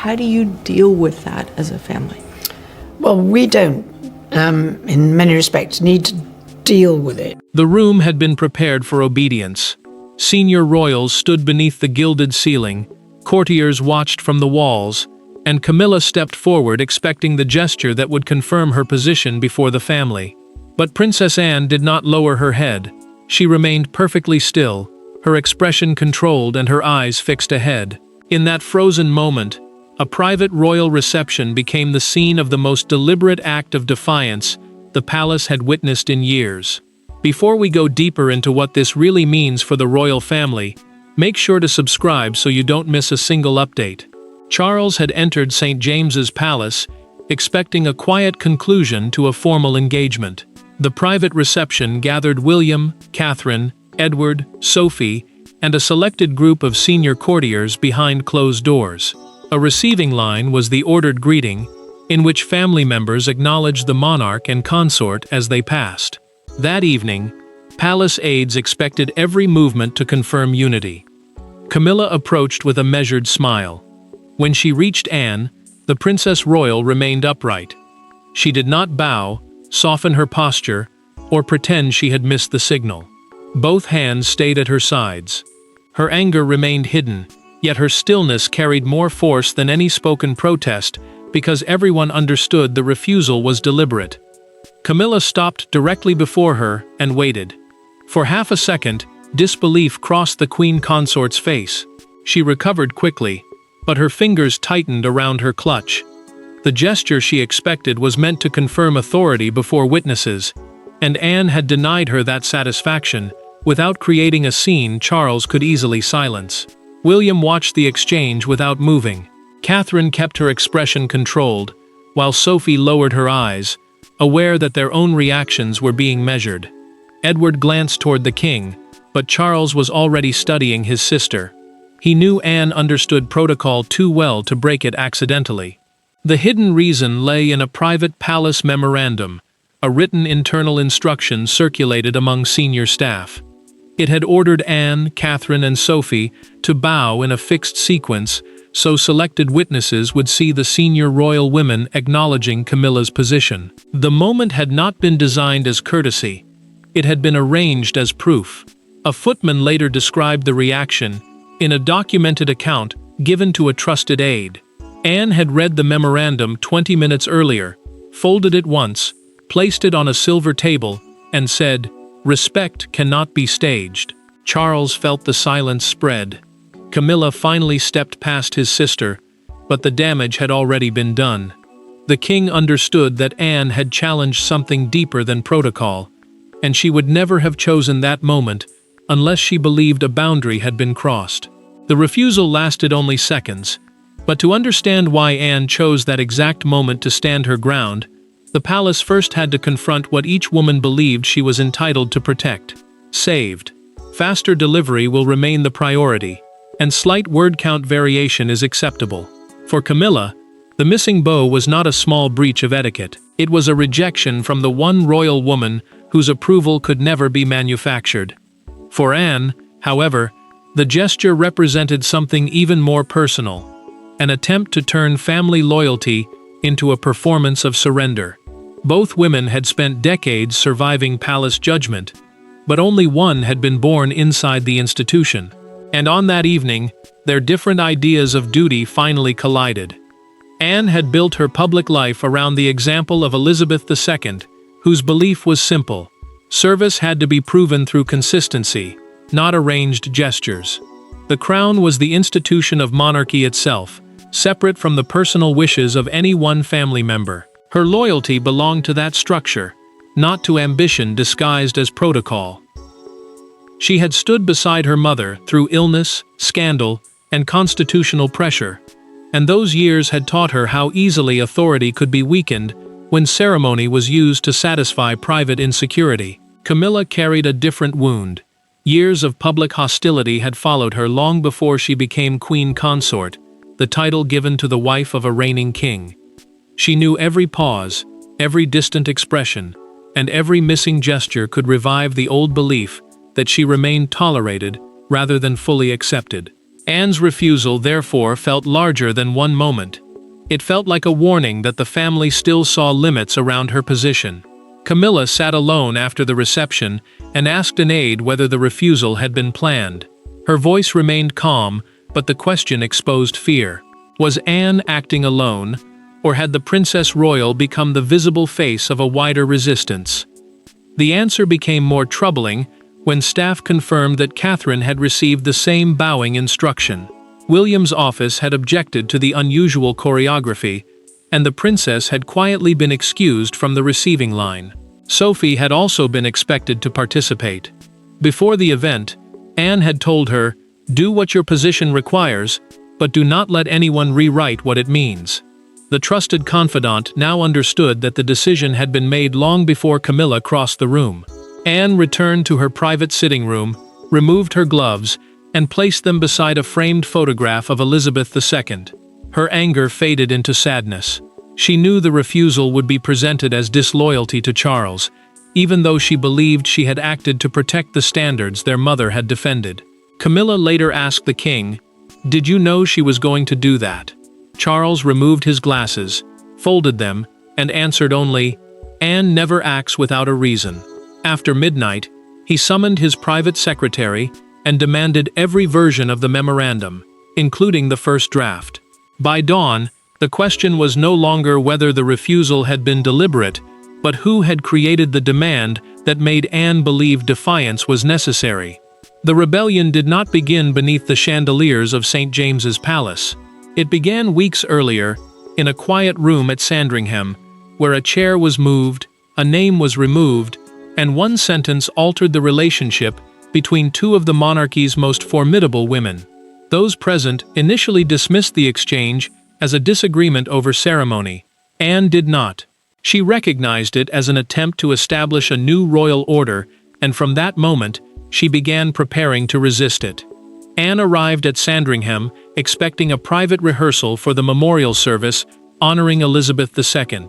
How do you deal with that as a family? Well, we don't, in many respects, need to deal with it. The room had been prepared for obedience. Senior royals stood beneath the gilded ceiling, courtiers watched from the walls, and Camilla stepped forward expecting the gesture that would confirm her position before the family. But Princess Anne did not lower her head. She remained perfectly still, her expression controlled and her eyes fixed ahead. In that frozen moment, a private royal reception became the scene of the most deliberate act of defiance the palace had witnessed in years. Before we go deeper into what this really means for the royal family, make sure to subscribe so you don't miss a single update. Charles had entered St. James's Palace, expecting a quiet conclusion to a formal engagement. The private reception gathered William, Catherine, Edward, Sophie, and a selected group of senior courtiers behind closed doors. A receiving line was the ordered greeting, in which family members acknowledged the monarch and consort as they passed. That evening, palace aides expected every movement to confirm unity. Camilla approached with a measured smile. When she reached Anne, the Princess Royal remained upright. She did not bow, soften her posture, or pretend she had missed the signal. Both hands stayed at her sides. Her anger remained hidden, yet her stillness carried more force than any spoken protest because everyone understood the refusal was deliberate. Camilla stopped directly before her and waited. For half a second, disbelief crossed the queen consort's face. She recovered quickly, but her fingers tightened around her clutch. The gesture she expected was meant to confirm authority before witnesses, and Anne had denied her that satisfaction. Without creating a scene Charles could easily silence. William watched the exchange without moving. Catherine kept her expression controlled, while Sophie lowered her eyes, aware that their own reactions were being measured. Edward glanced toward the king, but Charles was already studying his sister. He knew Anne understood protocol too well to break it accidentally. The hidden reason lay in a private palace memorandum, a written internal instruction circulated among senior staff. It had ordered Anne, Catherine, and Sophie to bow in a fixed sequence so selected witnesses would see the senior royal women acknowledging Camilla's position. The moment had not been designed as courtesy. It had been arranged as proof. A footman later described the reaction in a documented account given to a trusted aide. Anne had read the memorandum 20 minutes earlier, folded it once, placed it on a silver table, and said, "Respect cannot be staged." Charles felt the silence spread. Camilla finally stepped past his sister, but the damage had already been done. The king understood that Anne had challenged something deeper than protocol, and she would never have chosen that moment unless she believed a boundary had been crossed. The refusal lasted only seconds, but to understand why Anne chose that exact moment to stand her ground, the palace first had to confront what each woman believed she was entitled to protect. Saved. Faster delivery will remain the priority, and slight word count variation is acceptable. For Camilla, the missing bow was not a small breach of etiquette. It was a rejection from the one royal woman whose approval could never be manufactured. For Anne, however, the gesture represented something even more personal, an attempt to turn family loyalty into a performance of surrender. Both women had spent decades surviving palace judgment, but only one had been born inside the institution. And on that evening, their different ideas of duty finally collided. Anne had built her public life around the example of Elizabeth II, whose belief was simple: service had to be proven through consistency, not arranged gestures. The crown was the institution of monarchy itself, separate from the personal wishes of any one family member. Her loyalty belonged to that structure, not to ambition disguised as protocol. She had stood beside her mother through illness, scandal, and constitutional pressure, and those years had taught her how easily authority could be weakened when ceremony was used to satisfy private insecurity. Camilla carried a different wound. Years of public hostility had followed her long before she became queen consort, the title given to the wife of a reigning king. She knew every pause, every distant expression, and every missing gesture could revive the old belief that she remained tolerated rather than fully accepted. Anne's refusal, therefore, felt larger than one moment. It felt like a warning that the family still saw limits around her position. Camilla sat alone after the reception and asked an aide whether the refusal had been planned. Her voice remained calm, but the question exposed fear. Was Anne acting alone, or had the Princess Royal become the visible face of a wider resistance? The answer became more troubling when staff confirmed that Catherine had received the same bowing instruction. William's office had objected to the unusual choreography, and the princess had quietly been excused from the receiving line. Sophie had also been expected to participate. Before the event, Anne had told her, "Do what your position requires, but do not let anyone rewrite what it means." The trusted confidant now understood that the decision had been made long before Camilla crossed the room. Anne returned to her private sitting room, removed her gloves, and placed them beside a framed photograph of Elizabeth II. Her anger faded into sadness. She knew the refusal would be presented as disloyalty to Charles, even though she believed she had acted to protect the standards their mother had defended. Camilla later asked the king, "Did you know she was going to do that?" Charles removed his glasses, folded them, and answered only, "Anne never acts without a reason." After midnight, he summoned his private secretary and demanded every version of the memorandum, including the first draft. By dawn, the question was no longer whether the refusal had been deliberate, but who had created the demand that made Anne believe defiance was necessary. The rebellion did not begin beneath the chandeliers of St. James's Palace. It began weeks earlier, in a quiet room at Sandringham, where a chair was moved, a name was removed, and one sentence altered the relationship between two of the monarchy's most formidable women. Those present initially dismissed the exchange as a disagreement over ceremony. Anne did not. She recognized it as an attempt to establish a new royal order, and from that moment, she began preparing to resist it. Anne arrived at Sandringham, expecting a private rehearsal for the memorial service honoring Elizabeth II.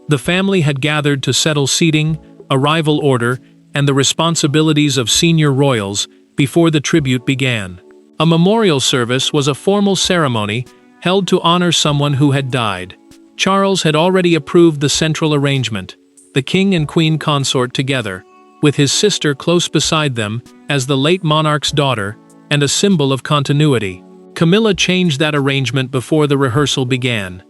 The family had gathered to settle seating, arrival order, and the responsibilities of senior royals before the tribute began. A memorial service was a formal ceremony held to honor someone who had died. Charles had already approved the central arrangement, the king and queen consort together, with his sister close beside them as the late monarch's daughter and a symbol of continuity. Camilla changed that arrangement before the rehearsal began.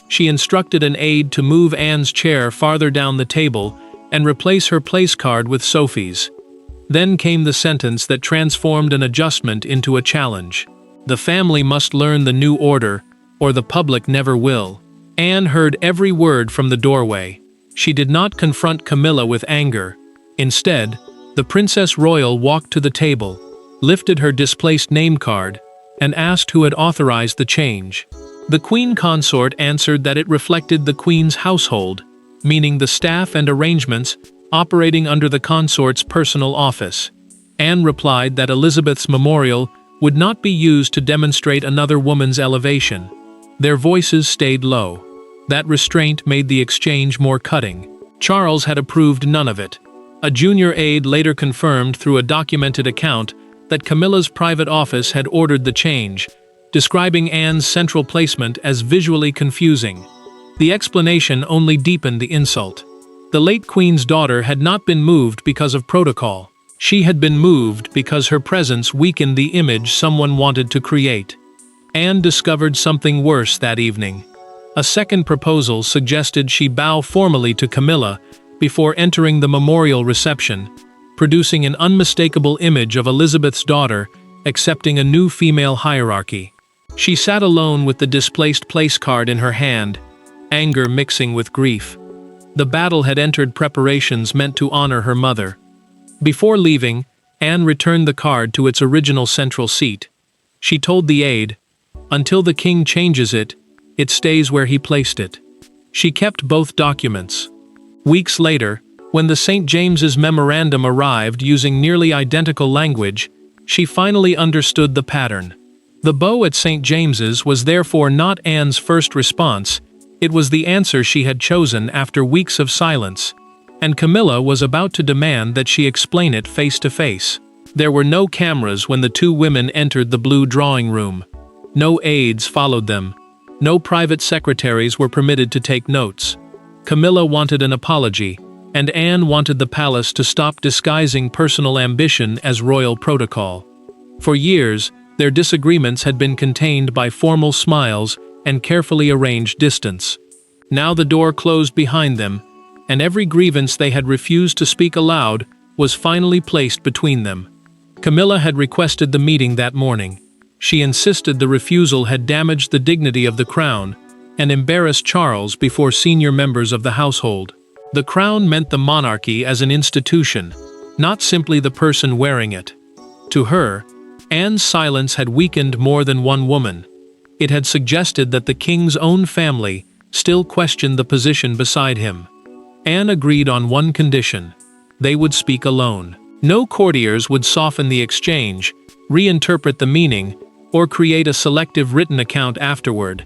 She instructed an aide to move Anne's chair farther down the table and replace her place card with Sophie's. Then came the sentence that transformed an adjustment into a challenge. The family must learn the new order, or the public never will. Anne heard every word from the doorway. She did not confront Camilla with anger. Instead, the Princess Royal walked to the table, lifted her displaced name card, and asked who had authorized the change. The Queen Consort answered that it reflected the Queen's household, meaning the staff and arrangements operating under the consort's personal office. Anne replied that Elizabeth's memorial would not be used to demonstrate another woman's elevation. Their voices stayed low. That restraint made the exchange more cutting. Charles had approved none of it. A junior aide later confirmed through a documented account that Camilla's private office had ordered the change, describing Anne's central placement as visually confusing. The explanation only deepened the insult. The late Queen's daughter had not been moved because of protocol. She had been moved because her presence weakened the image someone wanted to create. Anne discovered something worse that evening. A second proposal suggested she bow formally to Camilla before entering the memorial reception, producing an unmistakable image of Elizabeth's daughter accepting a new female hierarchy. She sat alone with the displaced place card in her hand, anger mixing with grief. The battle had entered preparations meant to honor her mother. Before leaving, Anne returned the card to its original central seat. She told the aide, "Until the king changes it, it stays where he placed it." She kept both documents. Weeks later, when the St. James's memorandum arrived using nearly identical language, she finally understood the pattern. The bow at St. James's was therefore not Anne's first response, it was the answer she had chosen after weeks of silence, and Camilla was about to demand that she explain it face to face. There were no cameras when the two women entered the blue drawing room. No aides followed them. No private secretaries were permitted to take notes. Camilla wanted an apology, and Anne wanted the palace to stop disguising personal ambition as royal protocol. For years, their disagreements had been contained by formal smiles and carefully arranged distance. Now the door closed behind them, and every grievance they had refused to speak aloud was finally placed between them. Camilla had requested the meeting that morning. She insisted the refusal had damaged the dignity of the crown and embarrassed Charles before senior members of the household. The crown meant the monarchy as an institution, not simply the person wearing it. To her, Anne's silence had weakened more than one woman. It had suggested that the king's own family still questioned the position beside him. Anne agreed on one condition: they would speak alone. No courtiers would soften the exchange, reinterpret the meaning, or create a selective written account afterward.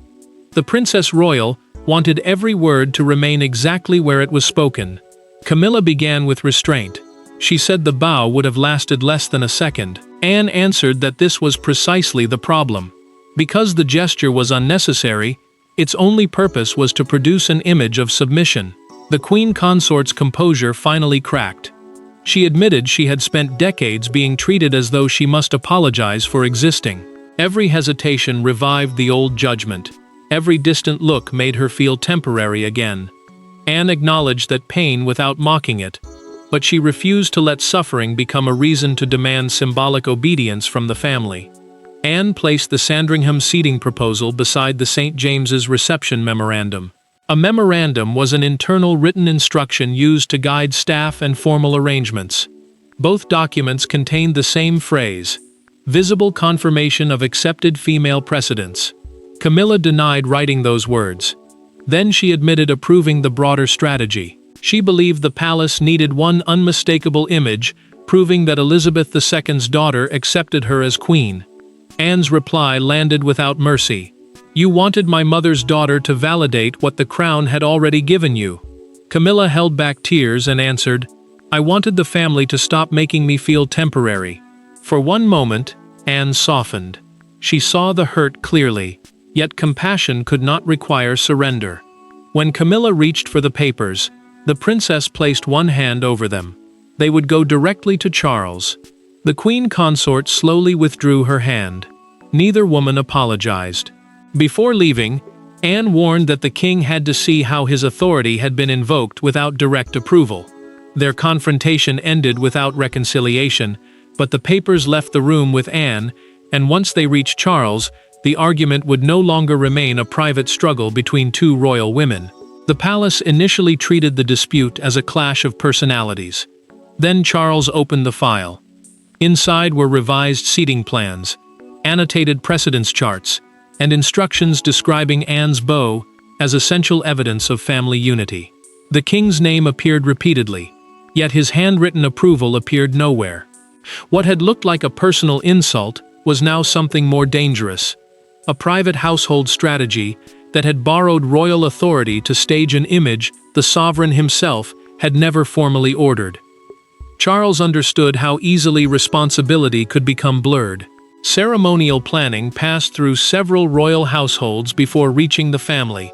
The Princess Royal wanted every word to remain exactly where it was spoken. Camilla began with restraint. She said the bow would have lasted less than a second. Anne answered that this was precisely the problem. Because the gesture was unnecessary, its only purpose was to produce an image of submission. The queen consort's composure finally cracked. She admitted she had spent decades being treated as though she must apologize for existing. Every hesitation revived the old judgment. Every distant look made her feel temporary again. Anne acknowledged that pain without mocking it, but she refused to let suffering become a reason to demand symbolic obedience from the family. Anne placed the Sandringham seating proposal beside the St. James's reception memorandum. A memorandum was an internal written instruction used to guide staff and formal arrangements. Both documents contained the same phrase: visible confirmation of accepted female precedents. Camilla denied writing those words. Then she admitted approving the broader strategy. She believed the palace needed one unmistakable image, proving that Elizabeth II's daughter accepted her as queen. Anne's reply landed without mercy. "You wanted my mother's daughter to validate what the crown had already given you." Camilla held back tears and answered, "I wanted the family to stop making me feel temporary." For one moment, Anne softened. She saw the hurt clearly, yet compassion could not require surrender. When Camilla reached for the papers, the princess placed one hand over them. They would go directly to Charles. The queen consort slowly withdrew her hand. Neither woman apologized. Before leaving, Anne warned that the king had to see how his authority had been invoked without direct approval. Their confrontation ended without reconciliation, but the papers left the room with Anne, and once they reached Charles, the argument would no longer remain a private struggle between two royal women. The palace initially treated the dispute as a clash of personalities. Then Charles opened the file. Inside were revised seating plans, annotated precedence charts, and instructions describing Anne's bow as essential evidence of family unity. The king's name appeared repeatedly, yet his handwritten approval appeared nowhere. What had looked like a personal insult was now something more dangerous, a private household strategy that had borrowed royal authority to stage an image the sovereign himself had never formally ordered. Charles understood how easily responsibility could become blurred. Ceremonial planning passed through several royal households before reaching the family,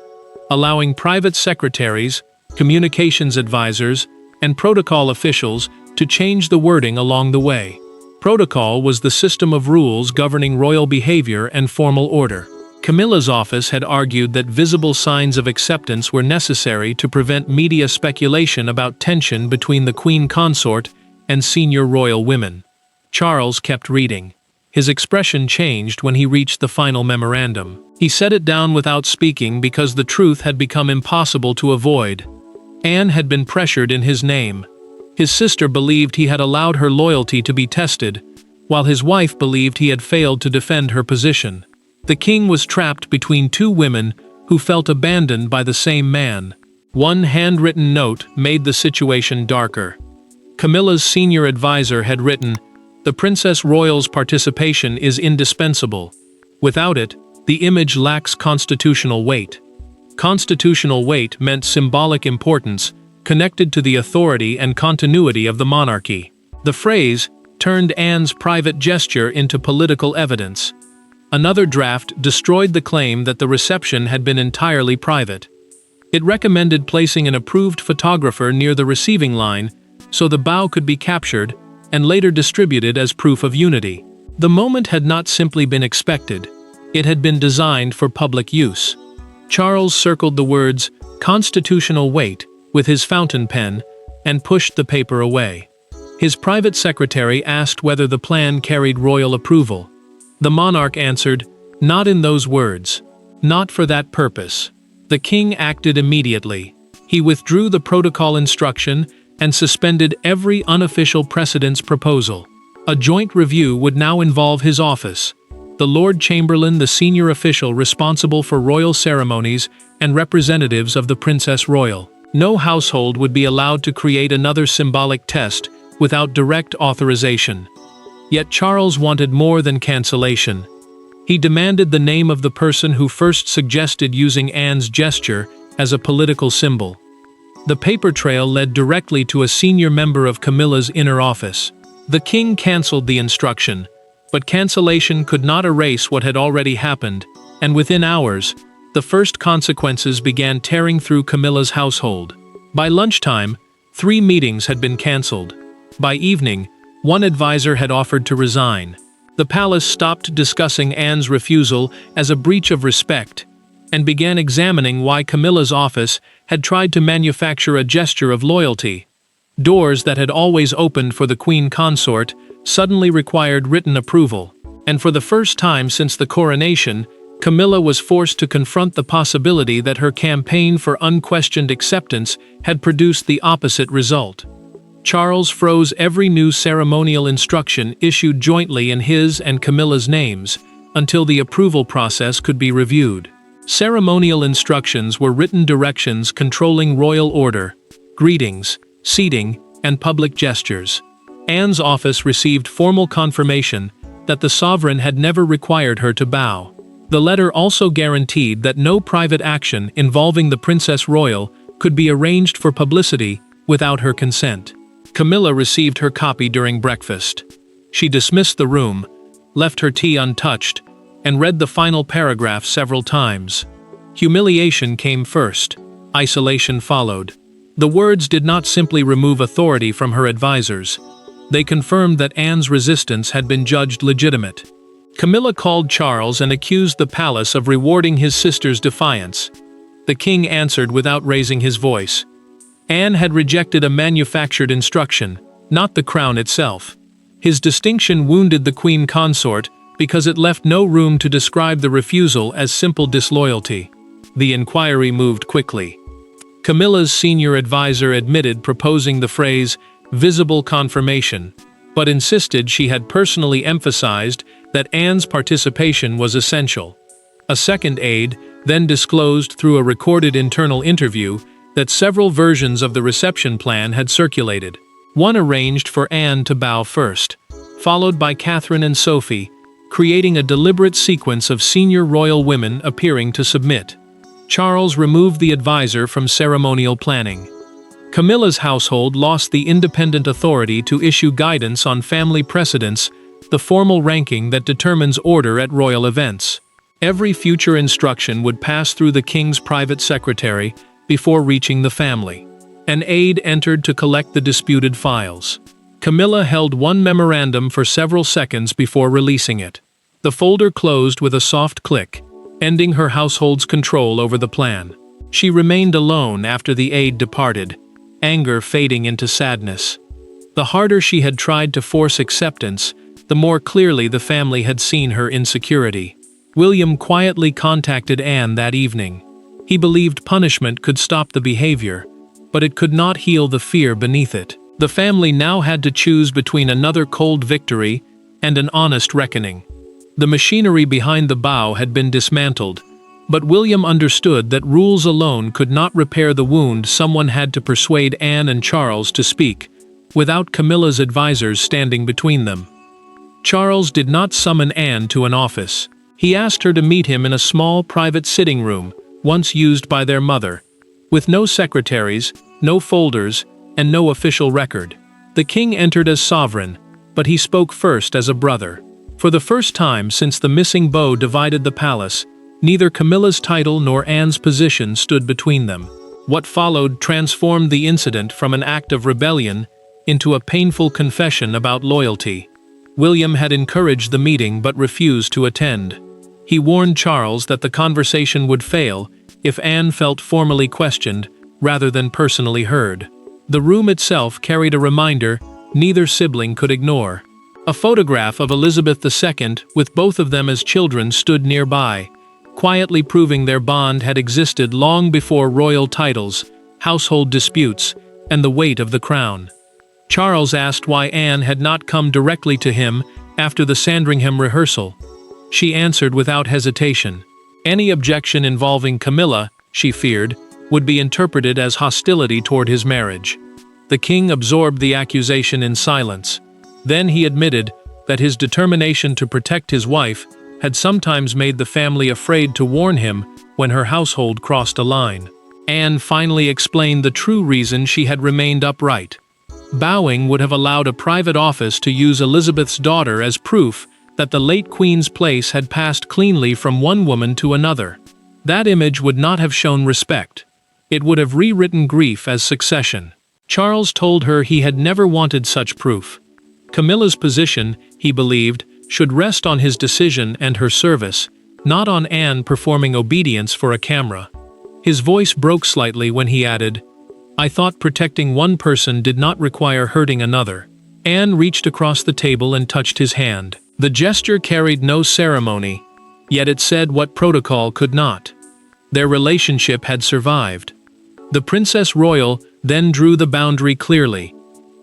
allowing private secretaries, communications advisors, and protocol officials to change the wording along the way. Protocol was the system of rules governing royal behavior and formal order. Camilla's office had argued that visible signs of acceptance were necessary to prevent media speculation about tension between the queen consort and senior royal women. Charles kept reading. His expression changed when he reached the final memorandum. He set it down without speaking because the truth had become impossible to avoid. Anne had been pressured in his name. His sister believed he had allowed her loyalty to be tested, while his wife believed he had failed to defend her position. The king was trapped between two women who felt abandoned by the same man. One handwritten note made the situation darker. Camilla's senior advisor had written, "The Princess Royal's participation is indispensable. Without it, the image lacks constitutional weight." Constitutional weight meant symbolic importance, connected to the authority and continuity of the monarchy. The phrase, turned Anne's private gesture into political evidence. Another draft destroyed the claim that the reception had been entirely private. It recommended placing an approved photographer near the receiving line so the bow could be captured and later distributed as proof of unity. The moment had not simply been expected, it had been designed for public use. Charles circled the words, "constitutional weight," with his fountain pen and pushed the paper away. His private secretary asked whether the plan carried royal approval. The monarch answered, "Not in those words. Not for that purpose." The king acted immediately. He withdrew the protocol instruction and suspended every unofficial precedence proposal. A joint review would now involve his office, the Lord Chamberlain, the senior official responsible for royal ceremonies, and representatives of the Princess Royal. No household would be allowed to create another symbolic test without direct authorization. Yet Charles wanted more than cancellation. He demanded the name of the person who first suggested using Anne's gesture as a political symbol. The paper trail led directly to a senior member of Camilla's inner office. The king cancelled the instruction, but cancellation could not erase what had already happened, and within hours, the first consequences began tearing through Camilla's household. By lunchtime, 3 meetings had been cancelled. By evening, one advisor had offered to resign. The palace stopped discussing Anne's refusal as a breach of respect and began examining why Camilla's office had tried to manufacture a gesture of loyalty. Doors that had always opened for the queen consort suddenly required written approval, and for the first time since the coronation, Camilla was forced to confront the possibility that her campaign for unquestioned acceptance had produced the opposite result. Charles froze every new ceremonial instruction issued jointly in his and Camilla's names until the approval process could be reviewed. Ceremonial instructions were written directions controlling royal order, greetings, seating, and public gestures. Anne's office received formal confirmation that the sovereign had never required her to bow. The letter also guaranteed that no private action involving the Princess Royal could be arranged for publicity without her consent. Camilla received her copy during breakfast. She dismissed the room, left her tea untouched, and read the final paragraph several times. Humiliation came first. Isolation followed. The words did not simply remove authority from her advisors. They confirmed that Anne's resistance had been judged legitimate. Camilla called Charles and accused the palace of rewarding his sister's defiance. The king answered without raising his voice. Anne had rejected a manufactured instruction, not the crown itself. His distinction wounded the queen consort because it left no room to describe the refusal as simple disloyalty. The inquiry moved quickly. Camilla's senior advisor admitted proposing the phrase, "visible confirmation," but insisted she had personally emphasized that Anne's participation was essential. A second aide then disclosed through a recorded internal interview that several versions of the reception plan had circulated. One arranged for Anne to bow first, followed by Catherine and Sophie, creating a deliberate sequence of senior royal women appearing to submit. Charles removed the advisor from ceremonial planning. Camilla's household lost the independent authority to issue guidance on family precedents, the formal ranking that determines order at royal events. Every future instruction would pass through the king's private secretary before reaching the family. An aide entered to collect the disputed files. Camilla held one memorandum for several seconds before releasing it. The folder closed with a soft click, ending her household's control over the plan. She remained alone after the aide departed, anger fading into sadness. The harder she had tried to force acceptance, the more clearly the family had seen her insecurity. William quietly contacted Anne that evening. He believed punishment could stop the behavior, but it could not heal the fear beneath it. The family now had to choose between another cold victory and an honest reckoning. The machinery behind the bow had been dismantled, but William understood that rules alone could not repair the wound. Someone had to persuade Anne and Charles to speak, without Camilla's advisors standing between them. Charles did not summon Anne to an office. He asked her to meet him in a small private sitting room, once used by their mother, with no secretaries, no folders, and no official record. The king entered as sovereign, but he spoke first as a brother. For the first time since the missing bow divided the palace, neither Camilla's title nor Anne's position stood between them. What followed transformed the incident from an act of rebellion into a painful confession about loyalty. William had encouraged the meeting but refused to attend. He warned Charles that the conversation would fail if Anne felt formally questioned rather than personally heard. The room itself carried a reminder neither sibling could ignore. A photograph of Elizabeth II with both of them as children stood nearby, quietly proving their bond had existed long before royal titles, household disputes, and the weight of the crown. Charles asked why Anne had not come directly to him after the Sandringham rehearsal. She answered without hesitation. Any objection involving Camilla, she feared, would be interpreted as hostility toward his marriage. The king absorbed the accusation in silence. Then he admitted that his determination to protect his wife had sometimes made the family afraid to warn him when her household crossed a line. Anne finally explained the true reason she had remained upright. Bowing would have allowed a private office to use Elizabeth's daughter as proof that the late queen's place had passed cleanly from one woman to another. That image would not have shown respect. It would have rewritten grief as succession. Charles told her he had never wanted such proof. Camilla's position, he believed, should rest on his decision and her service, not on Anne performing obedience for a camera. His voice broke slightly when he added, "I thought protecting one person did not require hurting another." Anne reached across the table and touched his hand. The gesture carried no ceremony, yet it said what protocol could not. Their relationship had survived. The Princess Royal then drew the boundary clearly.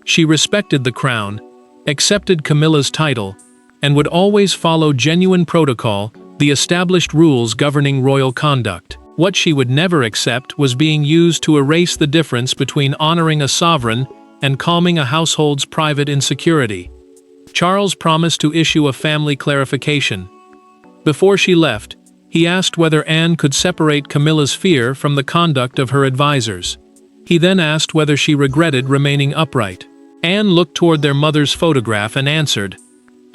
She respected the crown, accepted Camilla's title, and would always follow genuine protocol, the established rules governing royal conduct. What she would never accept was being used to erase the difference between honoring a sovereign and calming a household's private insecurity. Charles promised to issue a family clarification. Before she left, he asked whether Anne could separate Camilla's fear from the conduct of her advisors. He then asked whether she regretted remaining upright. Anne looked toward their mother's photograph and answered,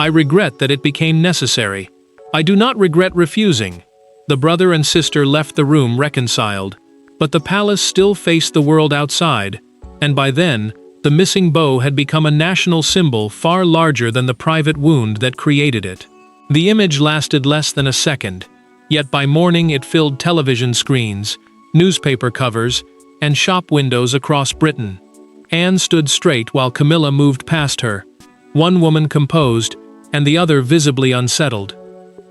"I regret that it became necessary. I do not regret refusing." The brother and sister left the room reconciled, but the palace still faced the world outside, and by then, the missing bow had become a national symbol far larger than the private wound that created it. The image lasted less than a second, yet by morning it filled television screens, newspaper covers, and shop windows across Britain. Anne stood straight while Camilla moved past her, one woman composed, and the other visibly unsettled.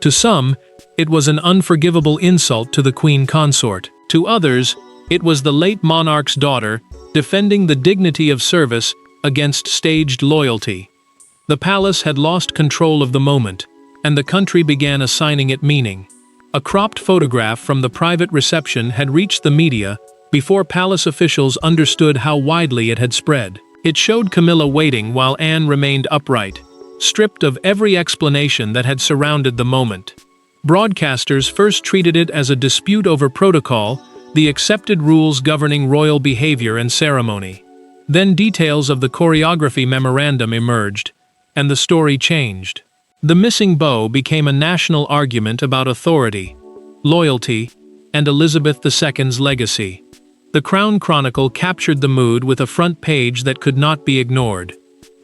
To some, it was an unforgivable insult to the queen consort. To others, it was the late monarch's daughter defending the dignity of service against staged loyalty. The palace had lost control of the moment, and the country began assigning it meaning. A cropped photograph from the private reception had reached the media before palace officials understood how widely it had spread. It showed Camilla waiting while Anne remained upright, stripped of every explanation that had surrounded the moment. Broadcasters first treated it as a dispute over protocol, the accepted rules governing royal behavior and ceremony. Then details of the choreography memorandum emerged, and the story changed. The missing bow became a national argument about authority, loyalty, and Elizabeth II's legacy. The Crown Chronicle captured the mood with a front page that could not be ignored.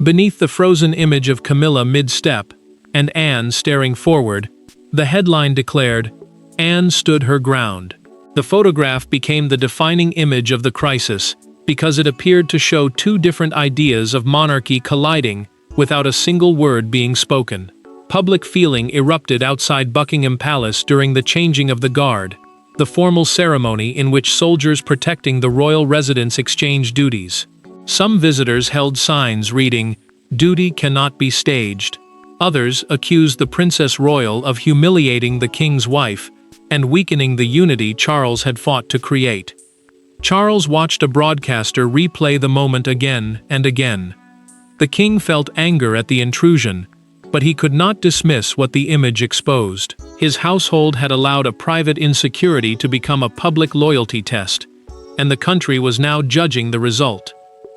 Beneath the frozen image of Camilla mid-step, and Anne staring forward, the headline declared, "Anne stood her ground." The photograph became the defining image of the crisis because it appeared to show two different ideas of monarchy colliding without a single word being spoken. Public feeling erupted outside Buckingham Palace during the changing of the guard, the formal ceremony in which soldiers protecting the royal residence exchanged duties. Some visitors held signs reading, "Duty cannot be staged." Others accused the Princess Royal of humiliating the king's wife and weakening the unity Charles had fought to create. Charles watched a broadcaster replay the moment again and again. The king felt anger at the intrusion, but he could not dismiss what the image exposed. His household had allowed a private insecurity to become a public loyalty test, and the country was now judging the result.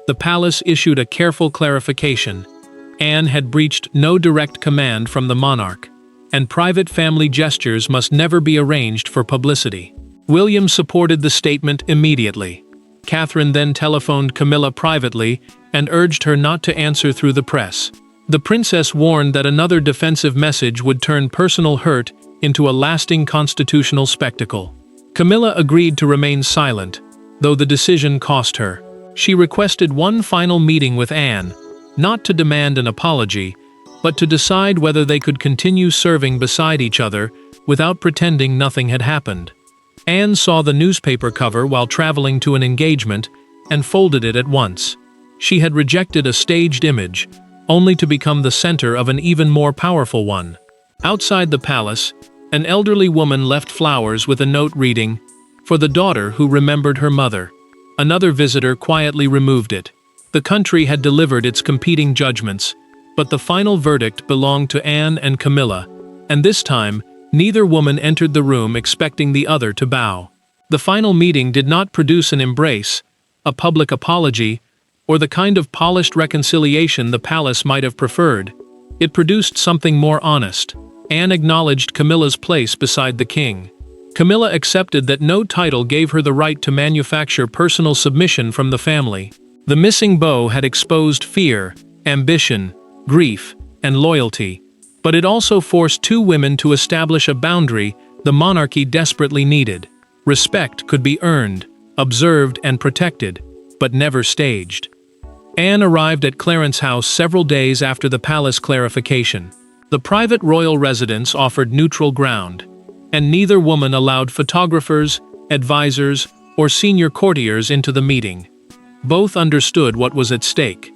The palace issued a careful clarification. Anne had breached no direct command from the monarch, and private family gestures must never be arranged for publicity. William supported the statement immediately. Catherine then telephoned Camilla privately and urged her not to answer through the press. The princess warned that another defensive message would turn personal hurt into a lasting constitutional spectacle. Camilla agreed to remain silent, though the decision cost her. She requested one final meeting with Anne, not to demand an apology, but to decide whether they could continue serving beside each other without pretending nothing had happened. Anne saw the newspaper cover while traveling to an engagement and folded it at once. She had rejected a staged image, only to become the center of an even more powerful one. Outside the palace, an elderly woman left flowers with a note reading, "For the daughter who remembered her mother." Another visitor quietly removed it. The country had delivered its competing judgments, but the final verdict belonged to Anne and Camilla, and this time, neither woman entered the room expecting the other to bow. The final meeting did not produce an embrace, a public apology, or the kind of polished reconciliation the palace might have preferred. It produced something more honest. Anne acknowledged Camilla's place beside the king. Camilla accepted that no title gave her the right to manufacture personal submission from the family. The missing bow had exposed fear, ambition, grief, and loyalty, but it also forced two women to establish a boundary the monarchy desperately needed. Respect could be earned, observed, and protected, but never staged. Anne arrived at Clarence House several days after the palace clarification. The private royal residence offered neutral ground, and neither woman allowed photographers, advisors, or senior courtiers into the meeting. Both understood what was at stake.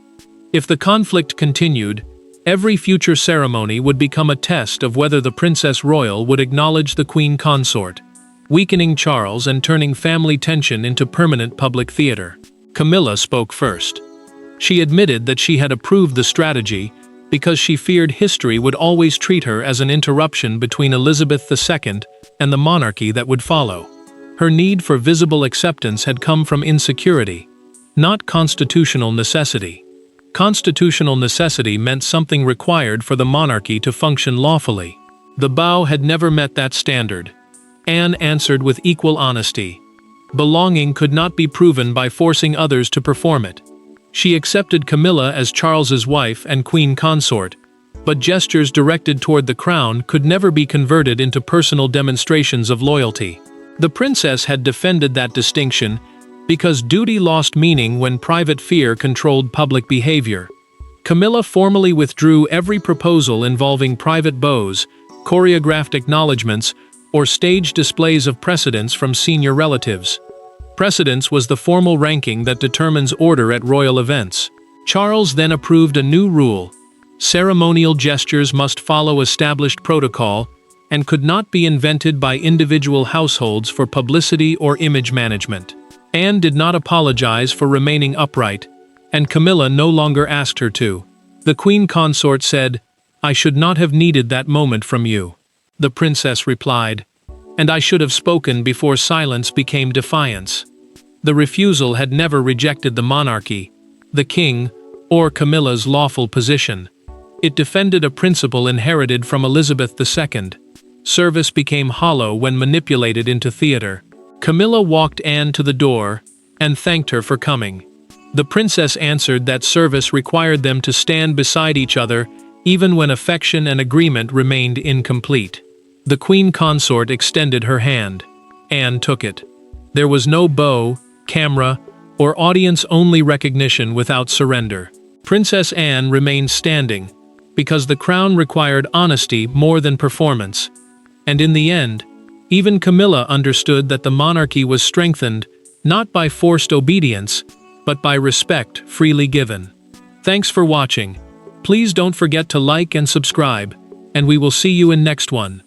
If the conflict continued, every future ceremony would become a test of whether the Princess Royal would acknowledge the Queen Consort, weakening Charles and turning family tension into permanent public theater. Camilla spoke first. She admitted that she had approved the strategy because she feared history would always treat her as an interruption between Elizabeth II and the monarchy that would follow. Her need for visible acceptance had come from insecurity, not constitutional necessity. Constitutional necessity meant something required for the monarchy to function lawfully. The bow had never met that standard. Anne answered with equal honesty. Belonging could not be proven by forcing others to perform it. She accepted Camilla as Charles's wife and queen consort, but gestures directed toward the crown could never be converted into personal demonstrations of loyalty. The princess had defended that distinction because duty lost meaning when private fear controlled public behavior. Camilla formally withdrew every proposal involving private bows, choreographed acknowledgements, or staged displays of precedence from senior relatives. Precedence was the formal ranking that determines order at royal events. Charles then approved a new rule. Ceremonial gestures must follow established protocol and could not be invented by individual households for publicity or image management. Anne did not apologize for remaining upright, and Camilla no longer asked her to. The queen consort said, "I should not have needed that moment from you." The princess replied, "And I should have spoken before silence became defiance." The refusal had never rejected the monarchy, the king, or Camilla's lawful position. It defended a principle inherited from Elizabeth II. Service became hollow when manipulated into theater. Camilla walked Anne to the door and thanked her for coming. The princess answered that service required them to stand beside each other even when affection and agreement remained incomplete. The queen consort extended her hand. Anne took it. There was no bow, camera, or audience-only recognition without surrender. Princess Anne remained standing, because the crown required honesty more than performance. And in the end, even Camilla understood that the monarchy was strengthened, not by forced obedience, but by respect freely given. Thanks for watching. Please don't forget to like and subscribe, and we will see you in next one.